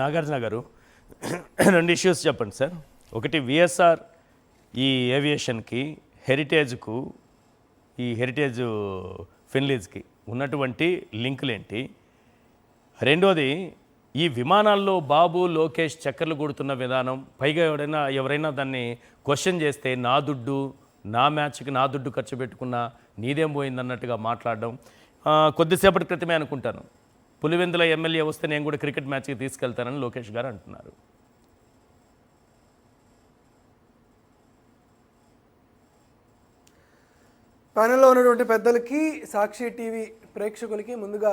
నాగార్జున గారు రెండు ఇష్యూస్ చెప్పండి సార్. ఒకటి విఎస్ఆర్ ఈ ఏవియేషన్కి హెరిటేజ్కు ఈ హెరిటేజ్ ఫిన్లీజ్కి ఉన్నటువంటి లింకులు ఏంటి? రెండోది ఈ విమానాల్లో బాబు లోకేష్ చక్కర్లు కొడుతున్న విధానం, పైగా ఎవరైనా దాన్ని క్వశ్చన్ చేస్తే నా దుడ్డు నా మ్యాచ్కి నా దుడ్డు ఖర్చు పెట్టుకున్నా నీదేం పోయిందన్నట్టుగా మాట్లాడడం. కొద్దిసేపటి క్రితమే అనుకుంటాను పులివెందుల ఎమ్మెల్యే వస్తే నేను కూడా క్రికెట్ మ్యాచ్కి తీసుకెళ్తానని లోకేష్ గారు అంటున్నారు. ప్యానెల్లో ఉన్నటువంటి పెద్దలకి, సాక్షి టీవీ ప్రేక్షకులకి ముందుగా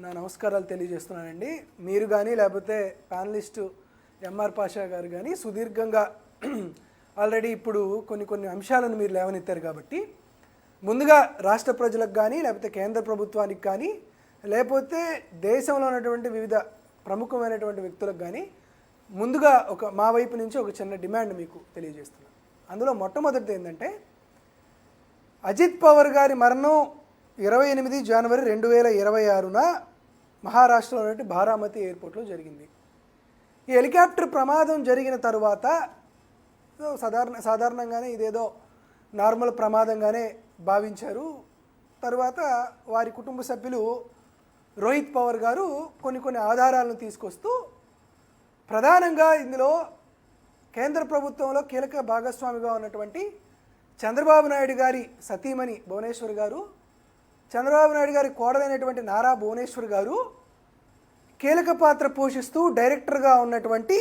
నా నమస్కారాలు తెలియజేస్తున్నానండి. మీరు కానీ లేకపోతే ప్యానలిస్టు ఎంఆర్ పాషా గారు కానీ సుదీర్ఘంగా ఆల్రెడీ ఇప్పుడు కొన్ని అంశాలను మీరు లేవనెత్తారు కాబట్టి ముందుగా రాష్ట్ర ప్రజలకు కానీ లేకపోతే కేంద్ర ప్రభుత్వానికి కానీ లేకపోతే దేశంలో ఉన్నటువంటి వివిధ ప్రముఖమైనటువంటి వ్యక్తులకు కానీ ముందుగా మా వైపు నుంచి ఒక చిన్న డిమాండ్ మీకు తెలియజేస్తున్నాను. అందులో మొట్టమొదటిది ఏంటంటే, అజిత్ పవార్ గారి మరణం 28 జనవరి 2026న మహారాష్ట్రలోని బారామతి ఎయిర్పోర్ట్లో జరిగింది. ఈ హెలికాప్టర్ ప్రమాదం జరిగిన తర్వాత సాధారణంగానే ఇదేదో నార్మల్ ప్రమాదంగానే భావించారు. తర్వాత వారి కుటుంబ సభ్యులు రోహిత్ పవార్ గారు కొన్ని ఆధారాలను తీసుకొస్తూ ప్రధానంగా ఇందులో కేంద్ర ప్రభుత్వంలో కీలక భాగస్వామిగా ఉన్నటువంటి చంద్రబాబు నాయుడు గారి సతీమణి భువనేశ్వర్ గారు, చంద్రబాబు నాయుడు గారి కోడలైనటువంటి నారా భువనేశ్వర్ గారు కీలక పాత్ర పోషిస్తూ డైరెక్టర్గా ఉన్నటువంటి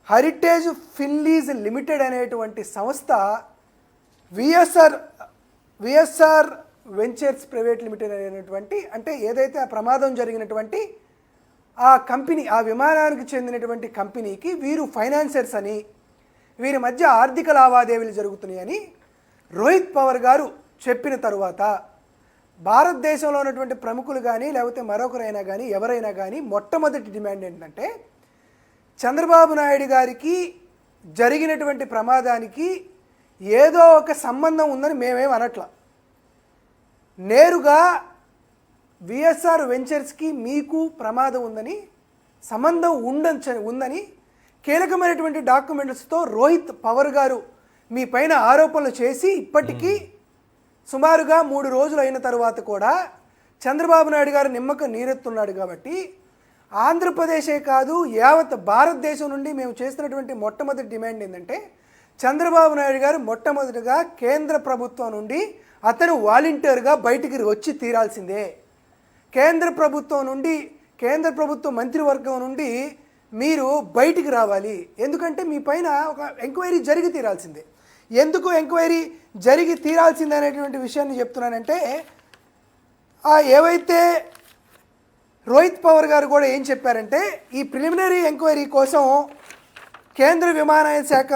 హెరిటేజ్ ఫిన్లీజ్ లిమిటెడ్ అనేటువంటి సంస్థ విఎస్ఆర్ వెంచర్స్ ప్రైవేట్ లిమిటెడ్ అనేటువంటి, అంటే ఏదైతే ఆ ప్రమాదం జరిగినటువంటి ఆ కంపెనీ, ఆ విమానానికి చెందినటువంటి కంపెనీకి వీరు ఫైనాన్సర్స్ అని, వీరి మధ్య ఆర్థిక లావాదేవీలు జరుగుతున్నాయని రోహిత్ పవార్ గారు చెప్పిన తరువాత భారతదేశంలో ఉన్నటువంటి ప్రముఖులు కానీ లేకపోతే మరొకరైనా కానీ ఎవరైనా కానీ మొట్టమొదటి డిమాండ్ ఏంటంటే, చంద్రబాబు నాయుడు గారికి జరిగినటువంటి ప్రమాదానికి ఏదో ఒక సంబంధం ఉందని మేమేం అనట్లా. నేరుగా విఎస్ఆర్ వెంచర్స్కి మీకు ప్రమాదం ఉందని, సంబంధం ఉందని కీలకమైనటువంటి డాక్యుమెంట్స్తో రోహిత్ పవార్ గారు మీ పైన ఆరోపణలు చేసి ఇప్పటికీ సుమారుగా 3 రోజులు అయిన తర్వాత కూడా చంద్రబాబు నాయుడు గారు నిమ్మక నీరెత్తున్నాడు. కాబట్టి ఆంధ్రప్రదేశే కాదు యావత్ భారతదేశం నుండి మేము చేస్తున్నటువంటి మొట్టమొదటి డిమాండ్ ఏంటంటే, చంద్రబాబు నాయుడు గారు మొట్టమొదటిగా కేంద్ర ప్రభుత్వం నుండి అతను వాలంటీర్గా బయటికి వచ్చి తీరాల్సిందే. కేంద్ర ప్రభుత్వ మంత్రివర్గం నుండి మీరు బయటికి రావాలి. ఎందుకంటే మీ పైన ఒక ఎంక్వైరీ జరిగి తీరాల్సిందే. ఎందుకు ఎంక్వైరీ జరిగి తీరాల్సిందే అనేటువంటి విషయాన్ని చెప్తున్నానంటే, ఏవైతే రోహిత్ పవార్ గారు కూడా ఏం చెప్పారంటే, ఈ ప్రిలిమినరీ ఎంక్వైరీ కోసం కేంద్ర విమానయాన శాఖ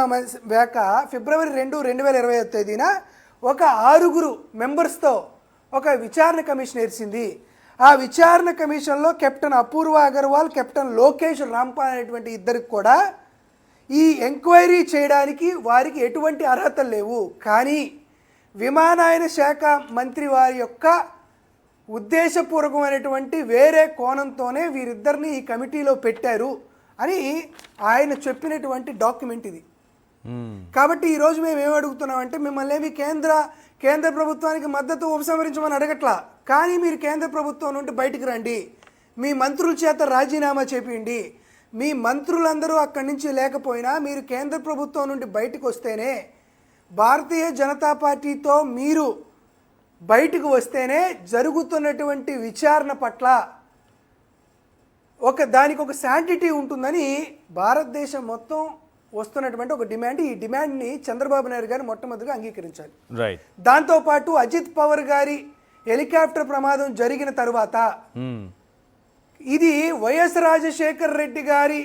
ఫిబ్రవరి 2, 2021 తేదీన ఒక 6 మెంబర్స్తో ఒక విచారణ కమిషన్ ఏర్చింది. ఆ విచారణ కమిషన్లో కెప్టెన్ అపూర్వ అగర్వాల్, కెప్టెన్ లోకేష్ రాంపాల్ అనేటువంటి ఇద్దరికి కూడా ఈ ఎంక్వైరీ చేయడానికి వారికి ఎటువంటి అర్హతలు లేవు. కానీ విమానయాన శాఖ మంత్రి వారి యొక్క ఉద్దేశపూర్వకమైనటువంటి వేరే కోణంతోనే వీరిద్దరిని ఈ కమిటీలో పెట్టారు అని ఆయన చెప్పినటువంటి డాక్యుమెంట్ ఇది. కాబట్టి ఈరోజు మేము ఏమి అడుగుతున్నామంటే, మిమ్మల్ని ఏమి కేంద్ర ప్రభుత్వానికి మద్దతు ఉపసంహరించమని అడగట్లా. కానీ మీరు కేంద్ర ప్రభుత్వం నుండి బయటికి రండి, మీ మంత్రుల చేత రాజీనామా చేపిండి. మీ మంత్రులందరూ అక్కడి నుంచి లేకపోయినా మీరు కేంద్ర ప్రభుత్వం నుండి బయటకు వస్తేనే, భారతీయ జనతా పార్టీతో మీరు బయటకు వస్తేనే జరుగుతున్నటువంటి విచారణ పట్ల దానికి ఒక శాంటిటీ ఉంటుందని భారతదేశం మొత్తం వస్తున్నటువంటి ఒక డిమాండ్. ఈ డిమాండ్ని చంద్రబాబు నాయుడు గారు మొట్టమొదటిగా అంగీకరించాలి. దాంతోపాటు అజిత్ పవార్ గారి హెలికాప్టర్ ప్రమాదం జరిగిన తరువాత ఇది వైఎస్ రాజశేఖర్ రెడ్డి గారి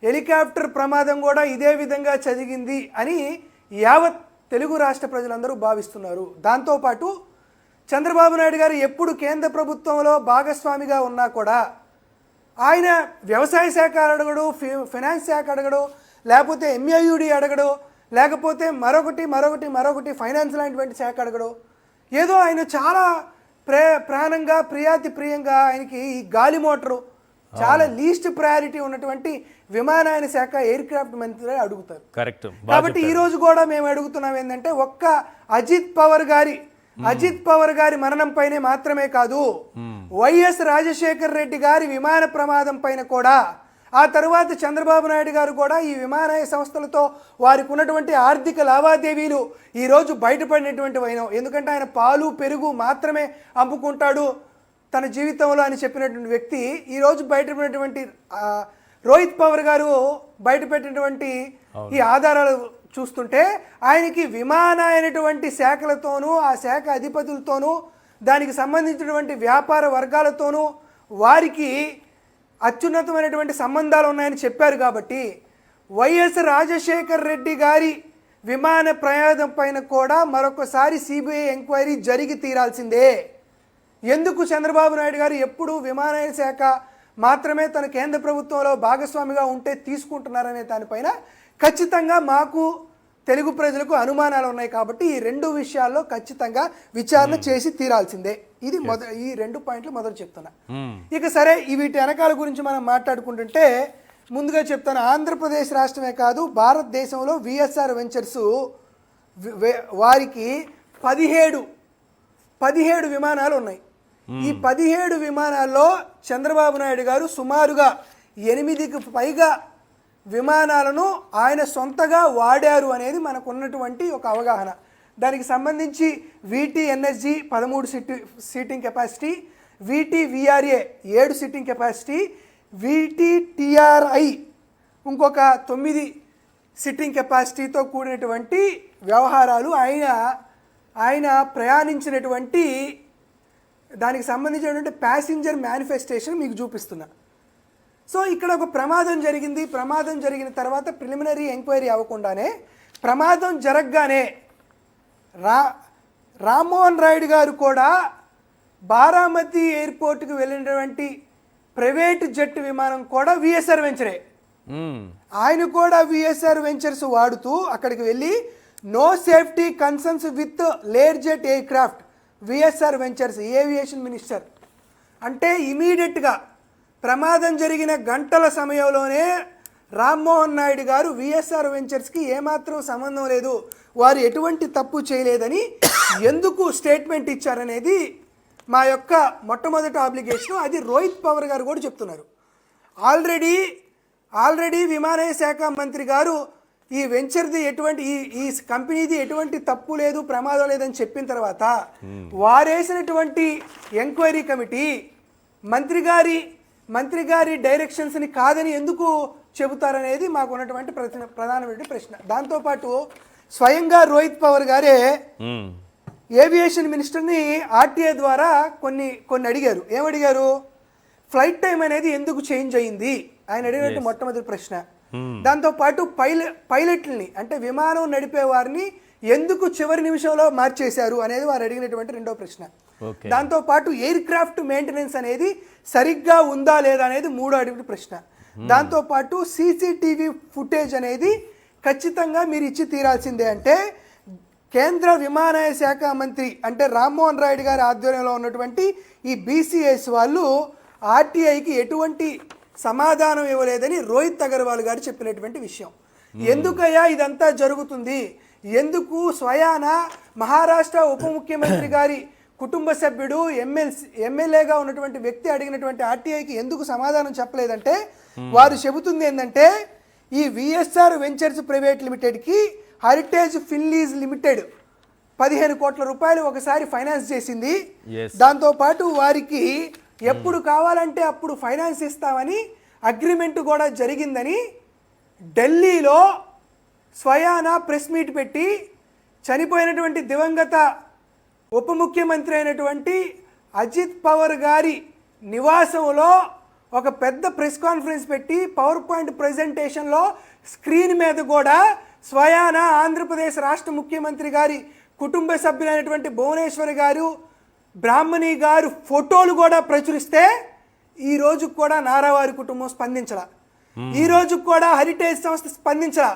హెలికాప్టర్ ప్రమాదం కూడా ఇదే విధంగా జరిగింది అని యావత్ తెలుగు రాష్ట్ర ప్రజలందరూ భావిస్తున్నారు. దాంతోపాటు చంద్రబాబు నాయుడు గారు ఎప్పుడు కేంద్ర ప్రభుత్వంలో భాగస్వామిగా ఉన్నా కూడా ఆయన వ్యవసాయ శాఖ అడగడు, ఫైనాన్స్ శాఖ అడగడు, లేకపోతే ఎంఐయుడి అడగడు, లేకపోతే మరొకటి ఫైనాన్స్ లాంటి శాఖ అడగడు. ఏదో ఆయన చాలా ప్రాణంగా ప్రియంగా ఆయనకి ఈ గాలి మోటారు చాలా లీస్ట్ ప్రయారిటీ ఉన్నటువంటి విమానయాన శాఖ ఎయిర్ క్రాఫ్ట్ మంత్రి అడుగుతారు. కరెక్ట్. కాబట్టి ఈ రోజు కూడా మేము అడుగుతున్నాం ఏంటంటే ఒక్క అజిత్ పవర్ గారి మరణం పైనే మాత్రమే కాదు, వైఎస్ రాజశేఖర్ రెడ్డి గారి విమాన ప్రమాదం పైన కూడా, ఆ తరువాత చంద్రబాబు నాయుడు గారు కూడా ఈ విమానయాన సంస్థలతో వారికి ఉన్నటువంటి ఆర్థిక లావాదేవీలు ఈరోజు బయటపడినటువంటి వైనం. ఎందుకంటే ఆయన పాలు పెరుగు మాత్రమే అమ్ముకుంటాడు తన జీవితంలో అని చెప్పినటువంటి వ్యక్తి ఈరోజు బయటపడినటువంటి రోహిత్ పవర్ గారు బయటపెట్టినటువంటి ఈ ఆధారాలు చూస్తుంటే ఆయనకి విమానమైనటువంటి శాఖలతోనూ ఆ శాఖ అధిపతులతోనూ దానికి సంబంధించినటువంటి వ్యాపార వర్గాలతోనూ వారికి అత్యున్నతమైనటువంటి సంబంధాలు ఉన్నాయని చెప్పారు. కాబట్టి వైఎస్ రాజశేఖర్ రెడ్డి గారి విమాన ప్రమాదం పైన కూడా మరొకసారి సిబిఐ ఎంక్వైరీ జరిగి తీరాల్సిందే. ఎందుకు చంద్రబాబు నాయుడు గారు ఎప్పుడు విమానయాన శాఖ మాత్రమే తన కేంద్ర ప్రభుత్వంలో భాగస్వామిగా ఉంటే తీసుకుంటున్నారనే దానిపైన ఖచ్చితంగా మాకు తెలుగు ప్రజలకు అనుమానాలు ఉన్నాయి. కాబట్టి ఈ రెండు విషయాల్లో ఖచ్చితంగా విచారణ చేసి తీరాల్సిందే. ఇది ఈ 2 పాయింట్లు మొదలు చెప్తున్నా. ఇక సరే, వీటి వెనకాల గురించి మనం మాట్లాడుకుంటుంటే ముందుగా చెప్తాను, ఆంధ్రప్రదేశ్ రాష్ట్రమే కాదు భారతదేశంలో విఎస్ఆర్ వెంచర్స్ వారికి 17 విమానాలు ఉన్నాయి. ఈ 17 విమానాల్లో చంద్రబాబు నాయుడు గారు సుమారుగా 8కి పైగా విమానాలను ఆయన సొంతగా వాడారు అనేది మనకు ఉన్నటువంటి ఒక అవగాహన. దానికి సంబంధించి వీటీ NSG 13 seating capacity, వీటీ VRA 7 seating capacity, వీటీ TRI ఇంకొక 9 సిట్టింగ్ కెపాసిటీతో కూడినటువంటి వ్యవహారాలు ఆయన ప్రయాణించినటువంటి దానికి సంబంధించినటువంటి ప్యాసింజర్ మేనిఫెస్టేషన్ మీకు చూపిస్తున్నా. సో ఇక్కడ ఒక ప్రమాదం జరిగింది. ప్రమాదం జరిగిన తర్వాత ప్రిలిమినరీ ఎంక్వైరీ అవ్వకుండానే ప్రమాదం జరగగానే రామ్మోహన్ రాయుడు గారు కూడా బారామతి ఎయిర్పోర్ట్కి వెళ్ళినటువంటి ప్రైవేట్ జెట్ విమానం కూడా విఎస్ఆర్ వెంచరే. ఆయన కూడా విఎస్ఆర్ వెంచర్స్ వాడుతూ అక్కడికి వెళ్ళి no safety concerns with Lear jet aircraft VSR ventures aviation minister అంటే ఇమీడియట్గా ప్రమాదం జరిగిన గంటల సమయంలోనే రామ్మోహన్ నాయుడు గారు విఎస్ఆర్ వెంచర్స్కి ఏమాత్రం సంబంధం లేదు, వారు ఎటువంటి తప్పు చేయలేదని ఎందుకు స్టేట్మెంట్ ఇచ్చారనేది మా యొక్క మొట్టమొదటి అప్లికేషన్. అది రోహిత్ పవర్ గారు కూడా చెప్తున్నారు. ఆల్రెడీ విమానయాన శాఖ మంత్రి గారు ఈ వెంచర్ది ఎటువంటి ఈ కంపెనీది ఎటువంటి తప్పు లేదు, ప్రమాదం లేదని చెప్పిన తర్వాత వారేసినటువంటి ఎంక్వైరీ కమిటీ మంత్రి గారి డైరెక్షన్స్ని కాదని ఎందుకు చెబుతారనేది మాకు ఉన్నటువంటి ప్రధానమైన ప్రశ్న. దాంతోపాటు స్వయంగా రోహిత్ పవర్ గారే ఏవియేషన్ మినిస్టర్ని ఆర్టీఏ ద్వారా కొన్ని అడిగారు. ఏమడిగారు? ఫ్లైట్ టైం అనేది ఎందుకు చేంజ్ అయ్యింది ఆయన అడిగినట్టు మొట్టమొదటి ప్రశ్న. దాంతోపాటు పైలట్లని అంటే విమానం నడిపే వారిని ఎందుకు చివరి నిమిషంలో మార్చేశారు అనేది వారు అడిగినటువంటి రెండో ప్రశ్న. దాంతోపాటు ఎయిర్ క్రాఫ్ట్ మెయింటెనెన్స్ అనేది సరిగ్గా ఉందా లేదా అనేది మూడో అడిగిన ప్రశ్న. దాంతోపాటు సీసీటీవీ ఫుటేజ్ అనేది ఖచ్చితంగా మీరు ఇచ్చి తీరాల్సిందే. అంటే కేంద్ర విమానయాన శాఖ మంత్రి అంటే రామ్మోహన్ రాయుడు గారి ఆధ్వర్యంలో ఉన్నటువంటి ఈ బీసీఎస్ వాళ్ళు ఆర్టీఐకి ఎటువంటి సమాధానం ఇవ్వలేదని రోహిత్ అగర్వాల్ గారు చెప్పినటువంటి విషయం. ఎందుకయ్యా ఇదంతా జరుగుతుంది? ఎందుకు స్వయాన మహారాష్ట్ర ఉప ముఖ్యమంత్రి గారి కుటుంబ సభ్యుడు ఎమ్మెల్యేగా ఉన్నటువంటి వ్యక్తి అడిగినటువంటి ఆర్టీఐకి ఎందుకు సమాధానం చెప్పలేదంటే వారు చెబుతుంది ఏంటంటే ఈ విఎస్ఆర్ వెంచర్స్ ప్రైవేట్ లిమిటెడ్కి హెరిటేజ్ ఫిన్లీజ్ లిమిటెడ్ 15 కోట్ల రూపాయలు ఒకసారి ఫైనాన్స్ చేసింది. దాంతోపాటు వారికి ఎప్పుడు కావాలంటే అప్పుడు ఫైనాన్స్ ఇస్తామని అగ్రిమెంట్ కూడా జరిగిందని ఢిల్లీలో స్వయాన ప్రెస్ మీట్ పెట్టి చనిపోయినటువంటి దివంగత ఉప ముఖ్యమంత్రి అయినటువంటి అజిత్ పవర్ గారి నివాసంలో ఒక పెద్ద ప్రెస్ కాన్ఫరెన్స్ పెట్టి పవర్ పాయింట్ ప్రజెంటేషన్లో స్క్రీన్ మీద కూడా స్వయాన ఆంధ్రప్రదేశ్ రాష్ట్ర ముఖ్యమంత్రి గారి కుటుంబ సభ్యులైనటువంటి భువనేశ్వరి గారు, బ్రాహ్మణి గారు ఫోటోలు కూడా ప్రచురిస్తే ఈ రోజు కూడా నారావారి కుటుంబం స్పందించలా. ఈ రోజు కూడా హెరిటేజ్ సంస్థ స్పందించలా.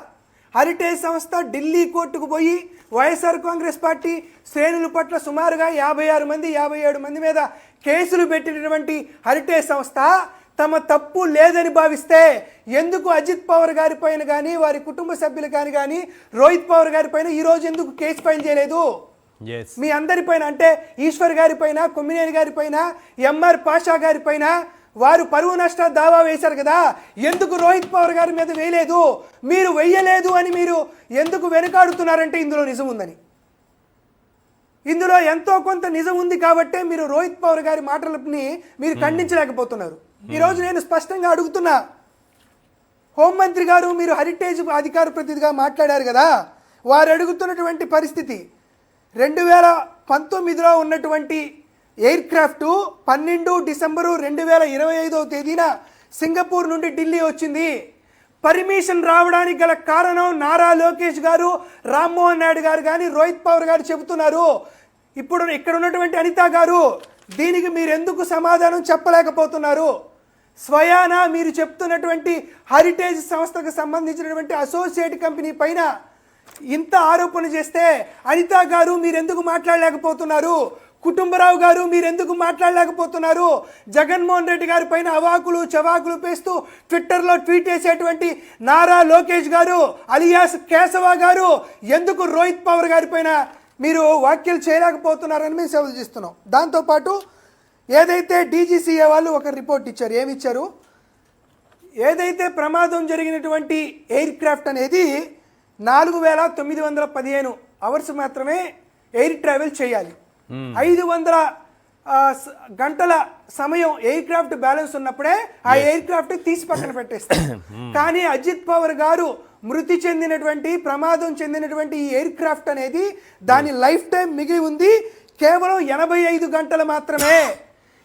హెరిటేజ్ సంస్థ ఢిల్లీ కోర్టుకు పోయి వైఎస్ఆర్ కాంగ్రెస్ పార్టీ శ్రేణుల పట్ల సుమారుగా 57 మంది మీద కేసులు పెట్టినటువంటి హెరిటేజ్ సంస్థ తమ తప్పు లేదని భావిస్తే ఎందుకు అజిత్ పవార్ గారి పైన కానీ వారి కుటుంబ సభ్యులు కానీ రోహిత్ పవార్ గారి పైన ఈరోజు ఎందుకు కేసు ఫైల్ చేయలేదు? మీ అందరిపైన అంటే ఈశ్వర్ గారి పైన, కొమ్మినేని గారి పైన, ఎంఆర్ పాషా గారి పైన వారు పరువు నష్ట దావా వేశారు కదా, ఎందుకు రోహిత్ పవార్ గారి మీద వేయలేదు? మీరు వెయ్యలేదు అని మీరు ఎందుకు వెనుకాడుతున్నారంటే ఇందులో నిజం ఉందని. ఇందులో ఎంతో కొంత నిజం ఉంది కాబట్టే మీరు రోహిత్ పవార్ గారి మాటలని మీరు ఖండించలేకపోతున్నారు. ఈరోజు నేను స్పష్టంగా అడుగుతున్నా, హోంమంత్రి గారు మీరు హెరిటేజ్ అధికార ప్రతినిధిగా మాట్లాడారు కదా, వారు అడుగుతున్నటువంటి పరిస్థితి 2019లో ఉన్నటువంటి ఎయిర్ క్రాఫ్ట్ 12 డిసెంబరు 2025వ తేదీన సింగపూర్ నుండి ఢిల్లీ వచ్చింది. పర్మిషన్ రావడానికి గల కారణం నారా లోకేష్ గారు, రామ్మోహన్ నాయుడు గారు కానీ రోహిత్ పవార్ గారు చెబుతున్నారు. ఇప్పుడు ఇక్కడ ఉన్నటువంటి అనిత గారు దీనికి మీరు ఎందుకు సమాధానం చెప్పలేకపోతున్నారు? స్వయాన మీరు చెప్తున్నటువంటి హెరిటేజ్ సంస్థకు సంబంధించినటువంటి అసోసియేట్ కంపెనీ పైన ఇంత ఆరోపణ చేస్తే అనిత గారు మీరెందుకు మాట్లాడలేకపోతున్నారు? కుటుంబరావు గారు మీరెందుకు మాట్లాడలేకపోతున్నారు? జగన్మోహన్ రెడ్డి గారి పైన అవాకులు చవాకులు పేస్తూ ట్విట్టర్లో ట్వీట్ చేసేటువంటి నారా లోకేష్ గారు అలియాస్ కేశవ గారు ఎందుకు రోహిత్ పవార్ గారి పైన మీరు వ్యాఖ్యలు చేయలేకపోతున్నారని మేము సవాల్ చేస్తున్నాం. దాంతోపాటు ఏదైతే డీజీసీఏ వాళ్ళు ఒక రిపోర్ట్ ఇచ్చారు, ఏమిచ్చారు? ఏదైతే ప్రమాదం జరిగినటువంటి ఎయిర్ క్రాఫ్ట్ అనేది 4915 అవర్స్ మాత్రమే ఎయిర్ ట్రావెల్ చేయాలి. 500 గంటల సమయం ఎయిర్ క్రాఫ్ట్ బ్యాలెన్స్ ఉన్నప్పుడే ఆ ఎయిర్ క్రాఫ్ట్ తీసి పక్కన పెట్టేస్తారు. కానీ అజిత్ పవార్ గారు మృతి చెందినటువంటి, ప్రమాదం చెందినటువంటి ఈ ఎయిర్ క్రాఫ్ట్ అనేది దాని లైఫ్ టైం మిగిలి ఉంది కేవలం 85 గంటలు మాత్రమే.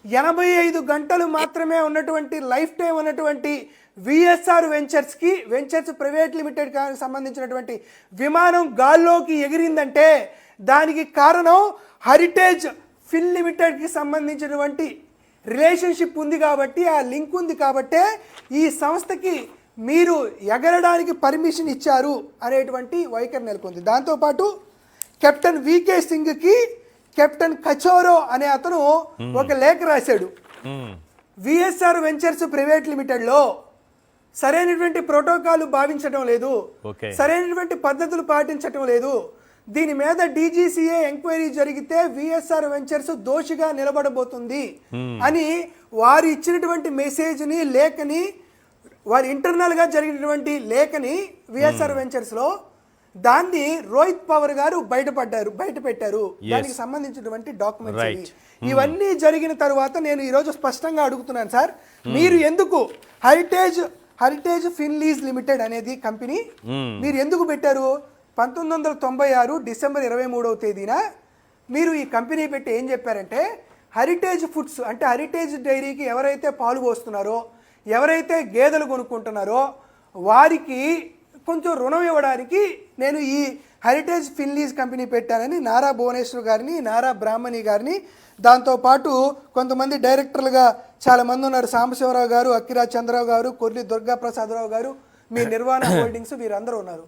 85 గంటలు మాత్రమే ఉన్నటువంటి లైఫ్ టైం ఉన్నటువంటి విఎస్ఆర్ వెంచర్స్ ప్రైవేట్ లిమిటెడ్ సంబంధించినటువంటి విమానం గాల్లోకి ఎగిరిందంటే దానికి కారణం హెరిటేజ్ ఫిన్ లిమిటెడ్కి సంబంధించినటువంటి రిలేషన్షిప్ ఉంది కాబట్టి, ఆ లింక్ ఉంది కాబట్టే ఈ సంస్థకి మీరు ఎగరడానికి పర్మిషన్ ఇచ్చారు అనేటువంటి వైఖరి నెలకొంది. దాంతోపాటు కెప్టెన్ వికే సింగ్కి కెప్టెన్ కచోరో అనే అతను ఒక లేఖ రాశాడు. విఎస్ఆర్ వెంచర్స్ ప్రైవేట్ లిమిటెడ్లో సరైనటువంటి ప్రోటోకాల్ భావించడం లేదు, సరైనటువంటి పద్ధతులు పాటించడం లేదు, దీని మీద డీజీసీఏ ఎంక్వైరీ జరిగితే విఎస్ఆర్ వెంచర్స్ దోషిగా నిలబడబోతుంది అని వారు ఇచ్చినటువంటి మెసేజ్ని, లేఖని, వారి ఇంటర్నల్గా జరిగినటువంటి లేఖని విఎస్ఆర్ వెంచర్స్లో దాన్ని రోహిత్ పవార్ గారు బయట పెట్టారు. దానికి సంబంధించినటువంటి డాక్యుమెంట్స్ ఇవన్నీ జరిగిన తర్వాత నేను ఈరోజు స్పష్టంగా అడుగుతున్నాను సార్, మీరు ఎందుకు హెరిటేజ్ ఫిన్లీజ్ లిమిటెడ్ అనేది కంపెనీ మీరు ఎందుకు పెట్టారు? 1996 డిసెంబర్ 23వ తేదీన మీరు ఈ కంపెనీ పెట్టి ఏం చెప్పారంటే, హెరిటేజ్ ఫుడ్స్ అంటే హెరిటేజ్ డైరీకి ఎవరైతే పాలు పోస్తున్నారో, ఎవరైతే గేదెలు కొనుక్కుంటున్నారో వారికి కొంచెం రుణం ఇవ్వడానికి నేను ఈ హెరిటేజ్ ఫిన్లీజ్ కంపెనీ పెట్టానని నారా భువనేశ్వర్ గారిని, నారా బ్రాహ్మణి గారిని, దాంతోపాటు కొంతమంది డైరెక్టర్లుగా చాలామంది ఉన్నారు, సాంబశివరావు గారు, అక్కిరాజ్ చంద్రరావు గారు, కొర్లి దుర్గాప్రసాదరావు గారు, మీ నిర్వాణ హోల్డింగ్స్ వీరందరూ ఉన్నారు.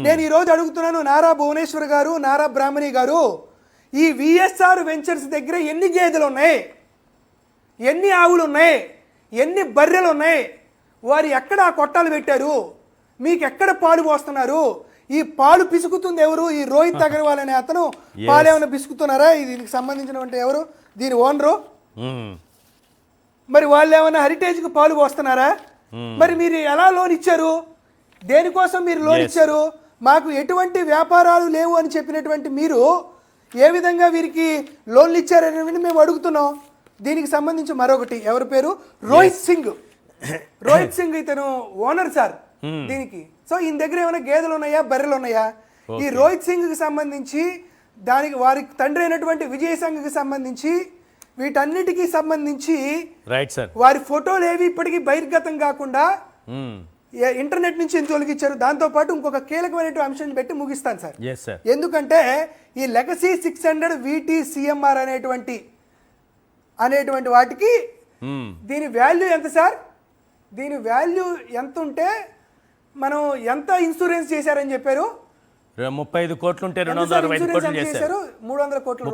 నేను ఈరోజు అడుగుతున్నాను, నారా భువనేశ్వర్ గారు, నారా బ్రాహ్మణి గారు, ఈ విఎస్ఆర్ వెంచర్స్ దగ్గర ఎన్ని గేదెలు ఉన్నాయి, ఎన్ని ఆవులు ఉన్నాయి, ఎన్ని బర్రెలు ఉన్నాయి, వారు ఎక్కడ ఆ కొట్టాలు పెట్టారు, మీకు ఎక్కడ పాలు పోస్తున్నారు, ఈ పాలు పిసుకుతుంది ఎవరు? ఈ రోహిత్ అగర్వాల్ అనే అతను పాలు ఏమైనా పిసుకుతున్నారా? దీనికి సంబంధించినటువంటి ఎవరు దీని ఓనరు? మరి వాళ్ళు ఏమైనా హెరిటేజ్కి పాలు పోస్తున్నారా? మరి మీరు ఎలా లోన్ ఇచ్చారు? దేనికోసం మీరు లోన్ ఇచ్చారు? మాకు ఎటువంటి వ్యాపారాలు లేవు అని చెప్పినటువంటి మీరు ఏ విధంగా వీరికి లోన్లు ఇచ్చారని మేము అడుగుతున్నాం. దీనికి సంబంధించి మరొకటి, ఎవరి పేరు? రోహిత్ సింగ్ ఇతను ఓనర్ సార్ దీనికి. సో ఈయన దగ్గర ఏమైనా గేదెలు ఉన్నాయా, బర్రెలు ఉన్నాయా? ఈ రోహిత్ సింగ్కి సంబంధించి, దానికి వారి తండ్రి అయినటువంటి విజయ్ సింగ్కి సంబంధించి, వీటన్నిటికీ సంబంధించి వారి ఫోటోలు ఏవి ఇప్పటికీ బహిర్గతం కాకుండా ఇంటర్నెట్ నుంచి ఎందుకు తొలగించారు? దాంతోపాటు ఇంకొక కీలకమైన అంశాన్ని పెట్టి ముగిస్తాను సార్. ఎందుకంటే ఈ లెగసీ 600 VT CMR అనేటువంటి వాటికి దీని వాల్యూ ఎంత సార్? దీని వాల్యూ ఎంత ఉంటే మనం ఎంత ఇన్సూరెన్స్ చేశారని చెప్పారు? 35 కోట్లు ఉంటే 265 కోట్లు చేశారు. 300 కోట్లు,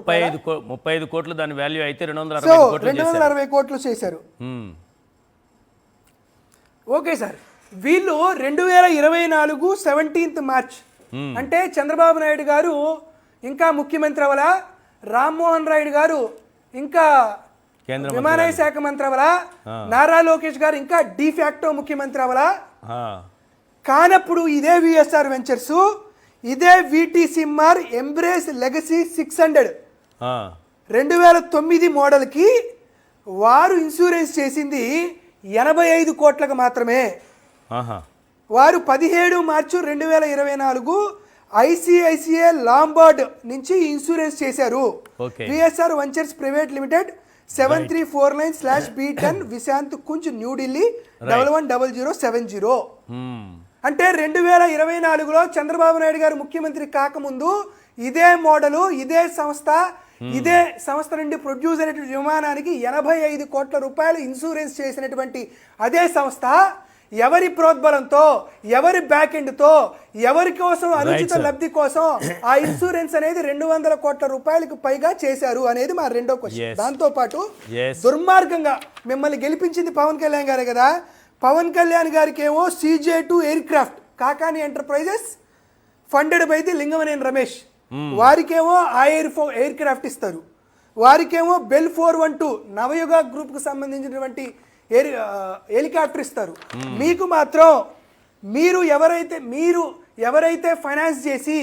35 కోట్లు దాని వాల్యూ అయితే 260 కోట్లు చేశారు. ఓకే సార్, వీళ్ళు 2024 17th మార్చ్ అంటే చంద్రబాబు నాయుడు గారు ఇంకా ముఖ్యమంత్రి అవలా, రామ్మోహన్ రాయుడు గారు ఇంకా కేంద్ర విమానయాన శాఖ మంత్రి అవలా, నారా లోకేష్ గారు ఇంకా డిఫాక్టో ముఖ్యమంత్రి అవలా. కానప్పుడు ఇదే విఎస్ఆర్ వెంచర్స్, ఇదే విటిసిమ్ఆర్ ఎంబ్రేస్ లెగసీ 600 2009 మోడల్కి వారు ఇన్సూరెన్స్ చేసింది 85 కోట్లకు మాత్రమే. వారు 17 మార్చి 2024 ఐసిఐసిఐ లాంబార్డ్ నుంచి ఇన్సూరెన్స్ చేశారు. VSR ventures private limited 7349/B10 Vishant Kunj New Delhi 110070. అంటే 2024లో చంద్రబాబు నాయుడు గారు ముఖ్యమంత్రి కాకముందు ఇదే మోడలు, ఇదే సంస్థ నుండి ప్రొడ్యూస్ అయినటువంటి విమానానికి 85 కోట్ల రూపాయలు ఇన్సూరెన్స్ చేసినటువంటి అదే సంస్థ ఎవరి ప్రోద్బలంతో, ఎవరి బ్యాక్ ఎండ్తో, ఎవరి కోసం అనుచిత లబ్ధి కోసం ఆ ఇన్సూరెన్స్ అనేది 200 కోట్ల రూపాయలకు పైగా చేశారు అనేది మా రెండో క్వశ్చన్. దాంతో పాటు దుర్మార్గంగా మిమ్మల్ని గెలిపించింది పవన్ కళ్యాణ్ గారే కదా. పవన్ కళ్యాణ్ గారికి ఏమో CJ2 aircraft Kakani enterprises funded by the Lingamaneni Ramesh, వారికేమో ఆ ఎయిర్ క్రాఫ్ట్ ఇస్తారు. వారికేమో బెల్ 412 నవయుగ గ్రూప్కు సంబంధించినటువంటి హెలికాప్టర్ ఇస్తారు. మీకు మాత్రం మీరు ఎవరైతే ఫైనాన్స్ చేసి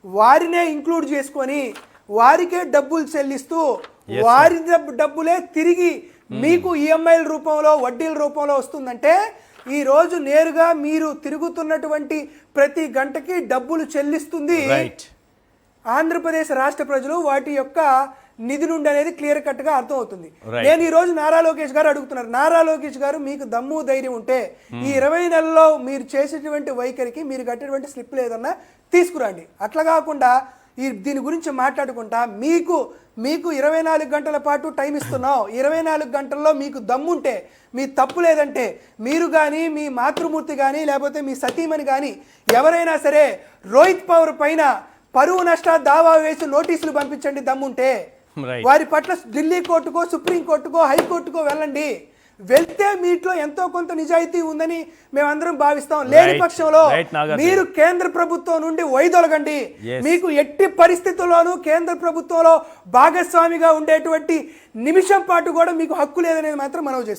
వారినే ఇంక్లూడ్ చేసుకొని వారికే డబ్బులు చెల్లిస్తూ వారి డబ్బులే తిరిగి మీకు ఈఎంఐల రూపంలో, వడ్డీల రూపంలో వస్తుందంటే ఈ రోజు నేరుగా మీరు తిరుగుతున్నటువంటి ప్రతి గంటకి డబ్బులు చెల్లిస్తుంది ఆంధ్రప్రదేశ్ రాష్ట్ర ప్రజలు వాటి యొక్క నిధి నుండి అనేది క్లియర్ కట్ గా అర్థం అవుతుంది. నేను ఈ రోజు నారా లోకేష్ గారు అడుగుతున్నారు, నారా లోకేష్ గారు మీకు దమ్ము ధైర్యం ఉంటే ఈ 20 నెలల్లో మీరు చేసేటువంటి వైఖరికి మీరు కట్టేటువంటి స్లిప్ లేదన్నా తీసుకురండి. అట్లా కాకుండా దీని గురించి మాట్లాడుకుంటా మీకు 24 గంటల పాటు టైం ఇస్తున్నాం. 24 గంటల్లో మీకు దమ్ముంటే, మీ తప్పు లేదంటే మీరు కానీ, మీ మాతృమూర్తి కానీ, లేకపోతే మీ సతీమణి కానీ ఎవరైనా సరే రోహిత్ పవర్ పైన పరువు నష్ట దావా వేసి నోటీసులు పంపించండి దమ్ముంటే. వారి పట్ల ఢిల్లీ కోర్టుకో, సుప్రీం కోర్టుకో, హైకోర్టుకో వెళ్ళండి. వెళ్తే మీట్లో ఎంతో కొంత నిజాయితీ ఉందని మేమందరం భావిస్తాం. లేని పక్షంలో మీరు కేంద్ర ప్రభుత్వం నుండి వైదొలగండి. మీకు ఎట్టి పరిస్థితుల్లోనూ కేంద్ర ప్రభుత్వంలో భాగస్వామిగా ఉండేటువంటి నిమిషం పాటు కూడా మీకు హక్కు లేదనేది మాత్రం మనవి చేస్తాం.